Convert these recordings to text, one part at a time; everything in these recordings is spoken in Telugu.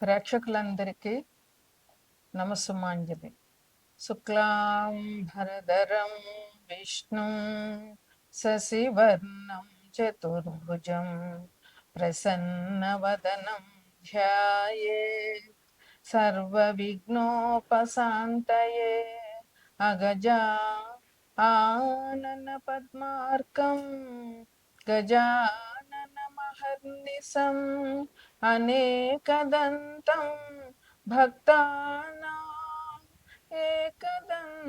ప్రేక్షకులందరికీ నమస్సుమాంజలి. శుక్లాం భరధరం విష్ణుం శశివర్ణం చతుర్భుజం ప్రసన్నవదనం ధ్యాయేత్ సర్వవిఘ్నోపశాంతయే. అగజా ఆనన పద్మార్కం గజానన మహర్నిశం అనేకదంతం భక్తానాం ఏకదంతముపాస్మహే.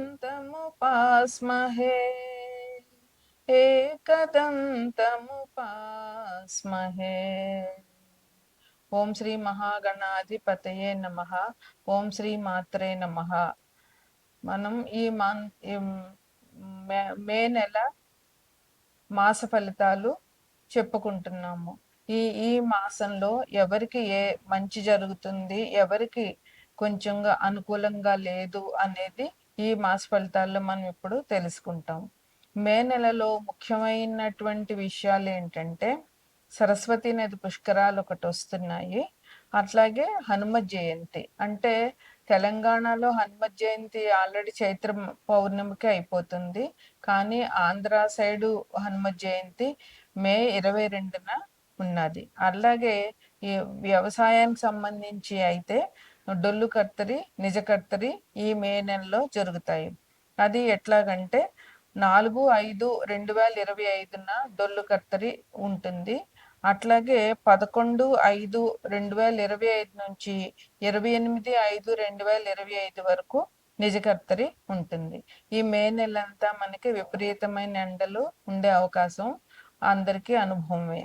ఏకదంతముపాస్మహే. ఓం శ్రీ మహాగణాధిపతయే నమః. ఓం శ్రీ మాత్రే నమః. మనం ఈ మే నెల మాస ఫలితాలు చెప్పుకుంటున్నాము. ఈ మాసంలో ఎవరికి ఏ మంచి జరుగుతుంది, ఎవరికి కొంచెంగా అనుకూలంగా లేదు అనేది ఈ మాస ఫలితాల్లో మనం ఇప్పుడు తెలుసుకుంటాం. మే నెలలో ముఖ్యమైనటువంటి విషయాలు ఏంటంటే సరస్వతి నది పుష్కరాలు ఒకటి వస్తున్నాయి. అట్లాగే హనుమ జయంతి. అంటే తెలంగాణలో హనుమ జయంతి ఆల్రెడీ చైత్ర పౌర్ణమికి అయిపోతుంది. కానీ ఆంధ్ర సైడు హనుమ జయంతి మే 22న ఉన్నది. అలాగే ఈ వ్యవసాయానికి సంబంధించి అయితే డొల్లు కర్తరి, నిజ కర్తరి ఈ మే నెలలో జరుగుతాయి. అది ఎట్లాగంటే 4/5/2025న డొల్లు కర్తరి ఉంటుంది. అట్లాగే 11/5/2025 నుంచి 28/5/2025 వరకు నిజకర్తరి ఉంటుంది. ఈ మే నెలంతా మనకి విపరీతమైన ఎండలు ఉండే అవకాశం అందరికీ అనుభవమే.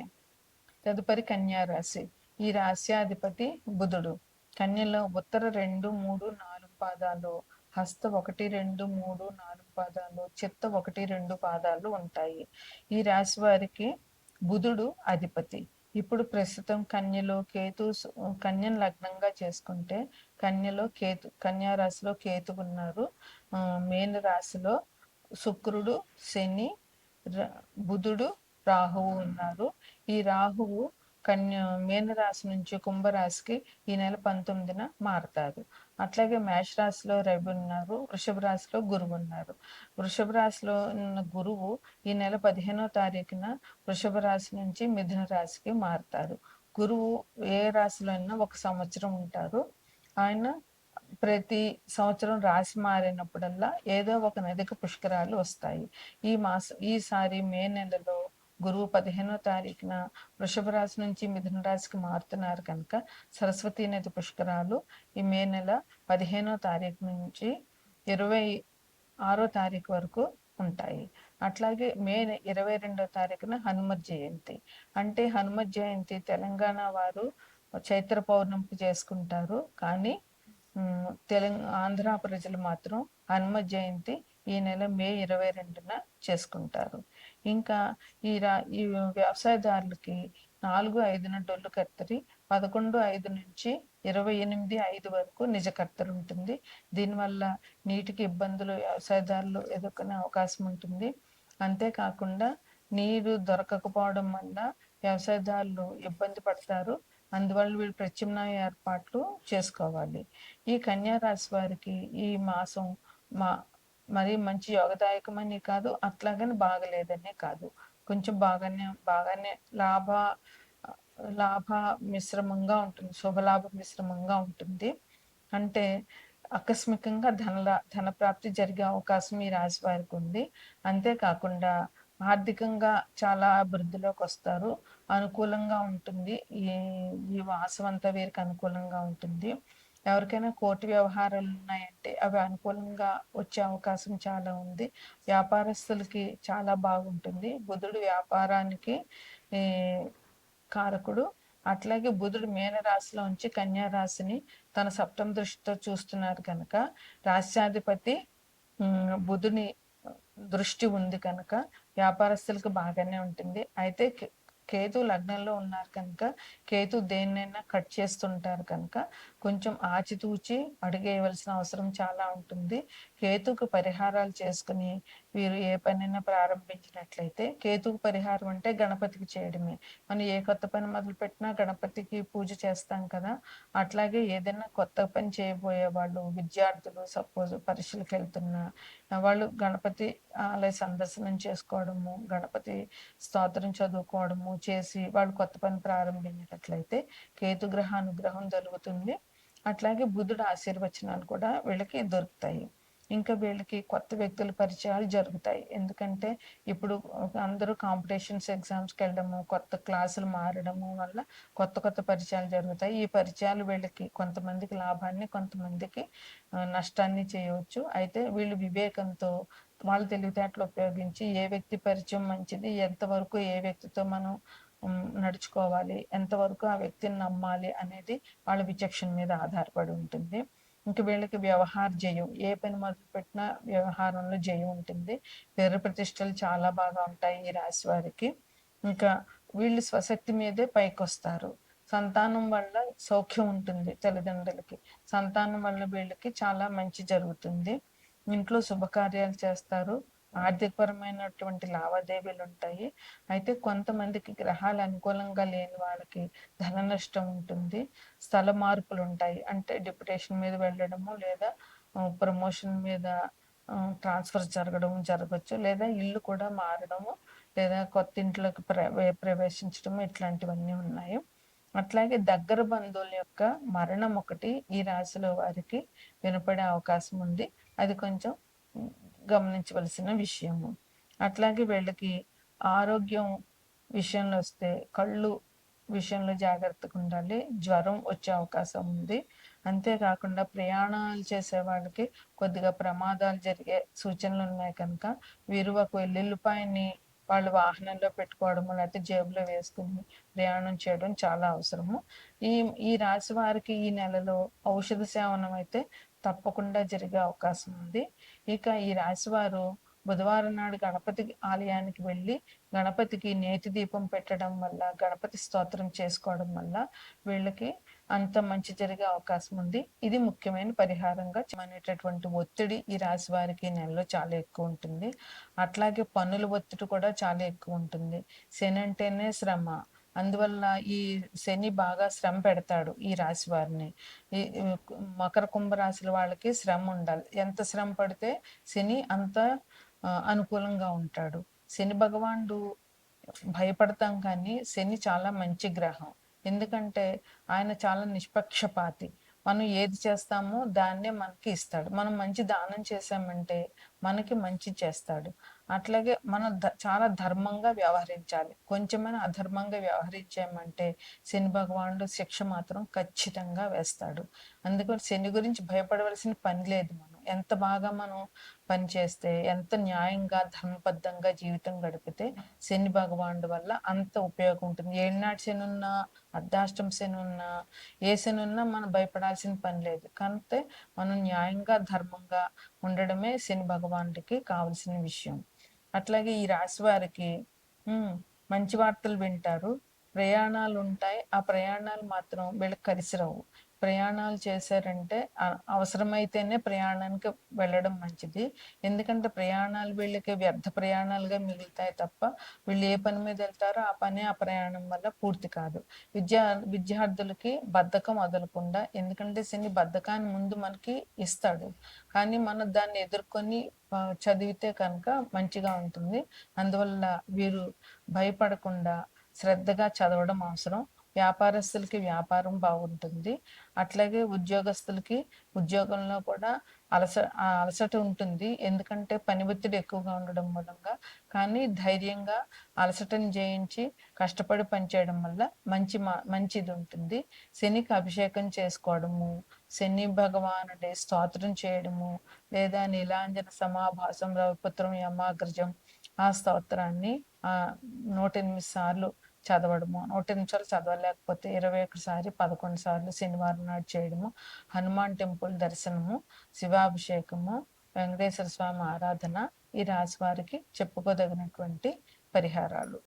తదుపరి కన్యా రాశి. ఈ రాశ్యాధిపతి బుధుడు. కన్యలో ఉత్తర 2, 3, 4 పాదాలు, హస్త 1, 2, 3, 4 పాదాలు, చిత్త 1, 2 పాదాలు ఉంటాయి. ఈ రాశి వారికి బుధుడు అధిపతి. ఇప్పుడు ప్రస్తుతం కన్యలో కేతు, కన్యను లగ్నంగా చేసుకుంటే కన్యలో కేతు, కన్యా రాశిలో కేతు ఉన్నారు. మీన రాశిలో శుక్రుడు, శని, బుధుడు, రాహువు ఉన్నారు. ఈ రాహువు మీనరాశి నుంచి కుంభరాశికి ఈ నెల 19న మారతారు. అట్లాగే మేష రాశిలో రవి ఉన్నారు. వృషభ రాశిలో గురువు ఉన్నారు. వృషభ రాశిలో ఉన్న గురువు ఈ నెల 15వ తారీఖున వృషభ రాశి నుంచి మిథున రాశికి మారుతారు. గురువు ఏ రాశిలో అయినా 1 సంవత్సరం ఉంటారు. ఆయన ప్రతి సంవత్సరం రాశి మారినప్పుడల్లా ఏదో ఒక నదికి పుష్కరాలు వస్తాయి. ఈసారి మే నెలలో గురువు 15వ తారీఖున వృషభ రాశి నుంచి మిథున రాశికి మారుతున్నారు కనుక సరస్వతీ నది పుష్కరాలు ఈ మే నెల 15వ తారీఖు నుంచి 26వ తారీఖు వరకు ఉంటాయి. అట్లాగే మే 22వ తారీఖున హనుమత్ జయంతి. అంటే హనుమత్ జయంతి తెలంగాణ వారు చైత్ర పౌర్ణమికి చేసుకుంటారు. కానీ ఆంధ్ర ప్రజలు మాత్రం హనుమత్ జయంతి ఈ నెల మే 22న చేసుకుంటారు. ఇంకా ఈ వ్యవసాయదారులకి 4/5న డొల్లు కర్తరి, 11/5 నుంచి 28/5 వరకు నిజ కర్తరి ఉంటుంది. దీనివల్ల నీటికి ఇబ్బందులు వ్యవసాయదారులు ఎదుర్కొనే అవకాశం ఉంటుంది. అంతేకాకుండా నీరు దొరకకపోవడం వల్ల వ్యవసాయదారులు ఇబ్బంది పడతారు. అందువల్ల వీళ్ళు ప్రత్యామ్నాయ ఏర్పాట్లు చేసుకోవాలి. ఈ కన్యా రాశి వారికి ఈ మాసం మరి మంచి యోగదాయకమని కాదు, అట్లాగని బాగలేదనే కాదు, కొంచెం బాగానే లాభ మిశ్రమంగా ఉంటుంది, శుభలాభ మిశ్రమంగా ఉంటుంది. అంటే ఆకస్మికంగా ధన ప్రాప్తి జరిగే అవకాశం ఈ రాశి వారికి ఉంది. అంతేకాకుండా ఆర్థికంగా చాలా అభివృద్ధిలోకి వస్తారు. అనుకూలంగా ఉంటుంది. ఈ మాసం అంతా వీరికి అనుకూలంగా ఉంటుంది. ఎవరికైనా కోర్టు వ్యవహారాలు ఉన్నాయంటే అవి అనుకూలంగా వచ్చే అవకాశం చాలా ఉంది. వ్యాపారస్తులకి చాలా బాగుంటుంది. బుధుడు వ్యాపారానికి కారకుడు. అట్లాగే బుధుడు మీన రాశిలో ఉంచి కన్యా రాశిని తన సప్తమ దృష్టితో చూస్తున్నారు కనుక రాశ్యాధిపతి బుధుని దృష్టి ఉంది కనుక వ్యాపారస్తులకు బాగానే ఉంటుంది. అయితే కేతు లగ్నంలో ఉన్నారు కనుక కేతు దేన్నైనా కట్ చేస్తుంటారు కనుక కొంచెం ఆచితూచి అడుగేయవలసిన అవసరం చాలా ఉంటుంది. కేతుకు పరిహారాలు చేసుకుని వీరు ఏ పనైనా ప్రారంభించినట్లయితే, కేతుకు పరిహారం అంటే గణపతికి చేయడమే. మనం ఏ కొత్త పని మొదలుపెట్టినా గణపతికి పూజ చేస్తాం కదా! అట్లాగే ఏదైనా కొత్త పని చేయబోయే వాళ్ళు విద్యార్థులు సపోజ్ పరీక్షలకెళ్తున్నా వాళ్ళు గణపతి ఆలయ సందర్శనం చేసుకోవడము, గణపతి స్తోత్రం చదువుకోవడము చేసి వాళ్ళు కొత్త పని ప్రారంభించినట్లయితే కేతుగ్రహ అనుగ్రహం జరుగుతుంది. అట్లాగే బుధుడు ఆశీర్వచనాలు కూడా వీళ్ళకి దొరుకుతాయి. ఇంకా వీళ్ళకి కొత్త వ్యక్తుల పరిచయాలు జరుగుతాయి. ఎందుకంటే ఇప్పుడు అందరూ కాంపిటీషన్స్ ఎగ్జామ్స్‌కి వెళ్ళడము, కొత్త క్లాసులు మారడము వల్ల కొత్త కొత్త పరిచయాలు జరుగుతాయి. ఈ పరిచయాలు వీళ్ళకి కొంతమందికి లాభాన్ని, కొంతమందికి నష్టాన్ని చేయవచ్చు. అయితే వీళ్ళు వివేకంతో వాళ్ళ తెలివితేటలు ఉపయోగించి ఏ వ్యక్తి పరిచయం మంచిది, ఎంతవరకు ఏ వ్యక్తితో మనం నడుచుకోవాలి, ఎంతవరకు ఆ వ్యక్తిని నమ్మాలి అనేది వాళ్ళ విచక్షణ మీద ఆధారపడి ఉంటుంది. ఇంక వీళ్ళకి వ్యవహార జయం. ఏ పని మొదలుపెట్టినా వ్యవహారంలో జయం ఉంటుంది. పేరు ప్రతిష్టలు చాలా బాగా ఉంటాయి ఈ రాశి వారికి. ఇంకా వీళ్ళు స్వశక్తి మీదే పైకొస్తారు. సంతానం వల్ల సౌఖ్యం ఉంటుంది తల్లిదండ్రులకి. సంతానం వల్ల వీళ్ళకి చాలా మంచి జరుగుతుంది. ఇంట్లో శుభకార్యాలు చేస్తారు. ఆర్థికపరమైనటువంటి లావాదేవీలు ఉంటాయి. అయితే కొంతమందికి గ్రహాలు అనుకూలంగా లేని వాళ్ళకి ధన నష్టం ఉంటుంది. స్థల మార్పులు ఉంటాయి. అంటే డిప్యుటేషన్ మీద వెళ్ళడము లేదా ప్రమోషన్ మీద ట్రాన్స్ఫర్ జరగచ్చు. లేదా ఇల్లు కూడా మారడము లేదా కొత్త ఇంట్లోకి ప్రవేశించడము ఇట్లాంటివన్నీ ఉన్నాయి. అట్లాగే దగ్గర బంధువుల యొక్క మరణం ఒకటి ఈ రాశిలో వారికి వినపడే అవకాశం ఉంది. అది కొంచెం గమనించవలసిన విషయము. అట్లాగే వీళ్ళకి ఆరోగ్యం విషయంలో వస్తే కళ్ళు విషయంలో జాగ్రత్తగా ఉండాలి. జ్వరం వచ్చే అవకాశం ఉంది. అంతేకాకుండా ప్రయాణాలు చేసే వాళ్ళకి కొద్దిగా ప్రమాదాలు జరిగే సూచనలు ఉన్నాయి కనుక వీరు ఒక వెల్లుల్లిపాయని వాళ్ళు వాహనంలో పెట్టుకోవడము లేకపోతే జేబులో వేసుకుని ప్రయాణం చేయడం చాలా అవసరము. ఈ ఈ రాశి వారికి ఈ నెలలో ఔషధ సేవనం అయితే తప్పకుండా జరిగే అవకాశం ఉంది. ఇక ఈ రాశివారు బుధవారం నాడు గణపతి ఆలయానికి వెళ్ళి గణపతికి నేతి దీపం పెట్టడం వల్ల, గణపతి స్తోత్రం చేసుకోవడం వల్ల వీళ్ళకి అంత మంచి జరిగే అవకాశం ఉంది. ఇది ముఖ్యమైన పరిహారంగా అనేటటువంటి ఒత్తిడి ఈ రాశి వారికి నెలలో చాలా ఎక్కువ ఉంటుంది. అట్లాగే పనుల ఒత్తిడి కూడా చాలా ఎక్కువ ఉంటుంది. శని అంటేనే శ్రమ. అందువల్ల ఈ శని బాగా శ్రమ పెడతాడు ఈ రాశి వారిని. ఈ మకర కుంభ రాశుల వాళ్ళకి శ్రమ ఉండాలి. ఎంత శ్రమ పడితే శని అంత అనుకూలంగా ఉంటాడు. శని భగవానుడు భయపడతాం కానీ శని చాలా మంచి గ్రహం. ఎందుకంటే ఆయన చాలా నిష్పక్షపాతి. మనం ఏది చేస్తామో దాన్నే మనకి ఇస్తాడు. మనం మంచి దానం చేసామంటే మనకి మంచి చేస్తాడు. అట్లాగే మనం చాలా ధర్మంగా వ్యవహరించాలి. కొంచెమైనా అధర్మంగా వ్యవహరించామంటే శని భగవానుడు శిక్ష మాత్రం ఖచ్చితంగా వేస్తాడు. అందుకని శని గురించి భయపడవలసిన పని లేదు. మనం ఎంత బాగా మనం పనిచేస్తే, ఎంత న్యాయంగా ధర్మబద్ధంగా జీవితం గడిపితే శని భగవానుడి వల్ల అంత ఉపయోగం ఉంటుంది. ఏళ్ళనాటి శని ఉన్నా, అర్ధాష్టమ శని ఉన్నా, ఏ శని ఉన్నా మనం భయపడాల్సిన పని లేదు. కాకపోతే మనం న్యాయంగా ధర్మంగా ఉండడమే శని భగవానుడికి కావలసిన విషయం. అట్లాగే ఈ రాశి వారికి మంచి వార్తలు వింటారు. ప్రయాణాలు ఉంటాయి. ఆ ప్రయాణాలు మాత్రం వీళ్ళకి కలిసి రావు. ప్రయాణాలు చేశారంటే అవసరమైతేనే ప్రయాణానికి వెళ్ళడం మంచిది. ఎందుకంటే ప్రయాణాలు వీళ్ళకి వ్యర్థ ప్రయాణాలుగా మిగులుతాయి తప్ప వీళ్ళు ఏ పని మీద వెళ్తారో ఆ పని ఆ ప్రయాణం వల్ల పూర్తి కాదు. విద్యార్థులకి బద్ధకం వదలకుండా, ఎందుకంటే శని బద్ధకాన్ని ముందు మనకి ఇస్తాడు. కానీ మనం దాన్ని ఎదుర్కొని చదివితే కనుక మంచిగా ఉంటుంది. అందువల్ల వీరు భయపడకుండా శ్రద్ధగా చదవడం అవసరం. వ్యాపారస్తులకి వ్యాపారం బాగుంటుంది. అట్లాగే ఉద్యోగస్తులకి ఉద్యోగంలో కూడా అలసట ఉంటుంది. ఎందుకంటే పని ఒత్తిడి ఎక్కువగా ఉండడం మూలంగా. కానీ ధైర్యంగా అలసటని జయించి కష్టపడి పనిచేయడం వల్ల మంచిది ఉంటుంది. శనికి అభిషేకం చేసుకోవడము, శని భగవానుడి స్తోత్రం చేయడము, లేదా నీలాంజన సమాభాసం రవిపుత్రం యమాగ్రజం ఆ స్తోత్రాన్ని 108 సార్లు చదవడము. 108 సార్లు చదవలేకపోతే 21 సారి 11 సార్లు శనివారం నాడు చేయడము. హనుమాన్ టెంపుల్ దర్శనము, శివాభిషేకము, వెంకటేశ్వర స్వామి ఆరాధన ఈ రాశి వారికి చెప్పుకోదగినటువంటి పరిహారాలు.